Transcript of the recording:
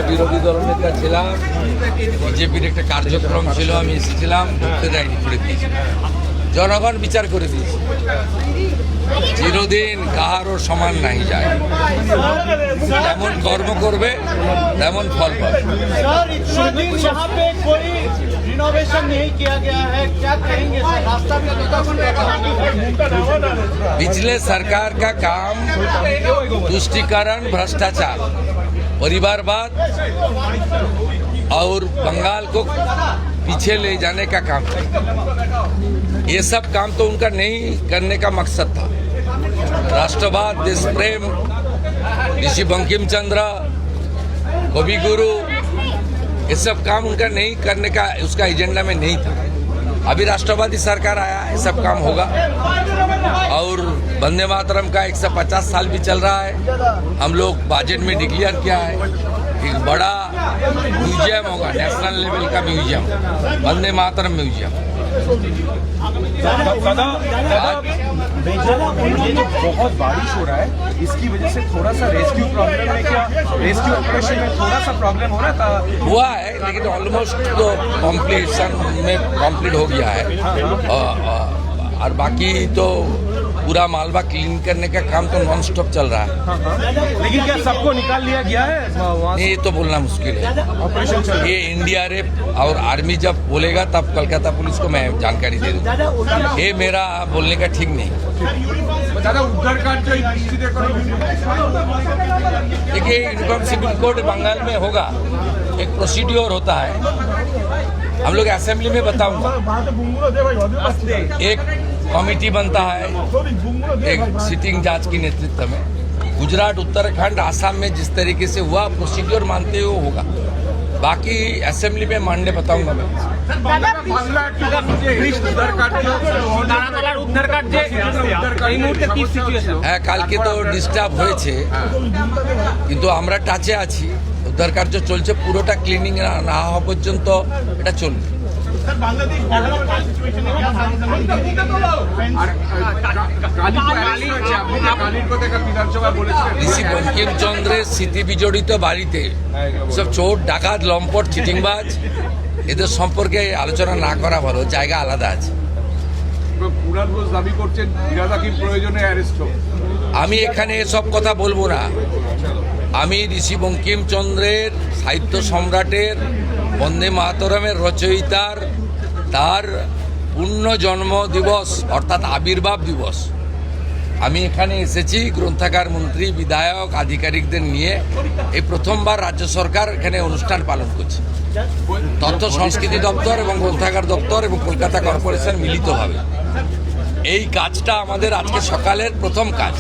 বিরোধী দলনেতা ছিলাম, বিজেপির একটা কার্যক্রম ছিল, আমি এসেছিলাম, ঢুকতে দেয়নি, করে দিয়েছি। জনগণ বিচার করে দিয়েছে। চিরদিন কাহারও সমান নাই যায়, যেমন কর্ম করবে তেমন ফল পাবে। रिनोवेशन नहीं किया गया है, क्या कहेंगे सर? रास्ता भी पिछले सरकार का काम तुष्टीकरण, भ्रष्टाचार, परिवारवाद और बंगाल को पीछे ले जाने का काम था। ये सब काम तो उनका नहीं करने का मकसद था। राष्ट्रवाद, देश प्रेम, ऋषि बंकिम चंद्र, कवि गुरु, ये सब काम उनका नहीं करने का, उसका एजेंडा में नहीं था। अभी राष्ट्रवादी सरकार आया, ये सब काम होगा। और वंदे मातरम का 150 साल भी चल रहा है। हम लोग बजट में डिक्लेयर किया है कि बड़ा म्यूजियम होगा, नेशनल लेवल का म्यूजियम, वंदे मातरम म्यूजियम। ये जो बहुत बारिश हो रहा है, इसकी वजह से थोड़ा सा रेस्क्यू प्रॉब्लम है क्या? रेस्क्यू ऑपरेशन में थोड़ा सा प्रॉब्लम हो रहा था? हुआ है, लेकिन ऑलमोस्ट तो कंप्लीट हो गया है। और बाकी तो पूरा मालवा क्लीन करने का काम तो नॉन स्टॉप चल रहा है। लेकिन क्या सबको निकाल लिया गया है वहाँ नहीं, ये तो बोलना मुश्किल है। ऑपरेशन चल रहा है? ये NDRF और आर्मी जब बोलेगा तब कोलकाता पुलिस को मैं जानकारी दे दूँ। ये मेरा बोलने का ठीक नहीं। देखिए, यूनिफॉर्म सिविल कोड बंगाल में होगा, एक प्रोसीड्योर होता है, हम लोग असेंबली में बताऊंगा। एक कमेटी बनता है, एक सिटिंग जज की नेतृत्व में। गुजरात, उत्तराखंड, आसाम में जिस तरीके से हुआ प्रोसीड्योर मानते हुए होगा। बाकी असेंबली में मानने बताऊंगा मैं। হ্যাঁ, কালকে তো ডিস্টার্ব হয়েছে, কিন্তু আমরা টাচে আছি। উদ্ধার কার্য চলছে, পুরোটা ক্লিনিং না হওয়া পর্যন্ত এটা চলবে। ঋষি বঙ্কিমচন্দ্রের স্মৃতি বিজড়িত বাড়িতে সব চোর, ডাকাত, লম্পট, চিটিংবাজ, এদের সম্পর্কে আলোচনা না করা ভালো, জায়গা আলাদা আছে। আমি এখানে এসব কথা বলবো না। আমি ঋষি বঙ্কিমচন্দ্রের, সাহিত্য সম্রাটের, বন্দে মাতরমের রচয়িতার, তার পূর্ণ জন্ম দিবস অর্থাৎ আবির্ভাব দিবস, আমি এখানে এসেছি গ্রন্থাগার মন্ত্রী, বিধায়ক, আধিকারিকদের নিয়ে। এই প্রথমবার রাজ্য সরকার এখানে অনুষ্ঠান পালন করছে। তথ্য সংস্কৃতি দপ্তর এবং গ্রন্থাগার দপ্তর এবং কলকাতা কর্পোরেশন মিলিতভাবে এই কাজটা আমাদের আজকে সকালের প্রথম কাজ।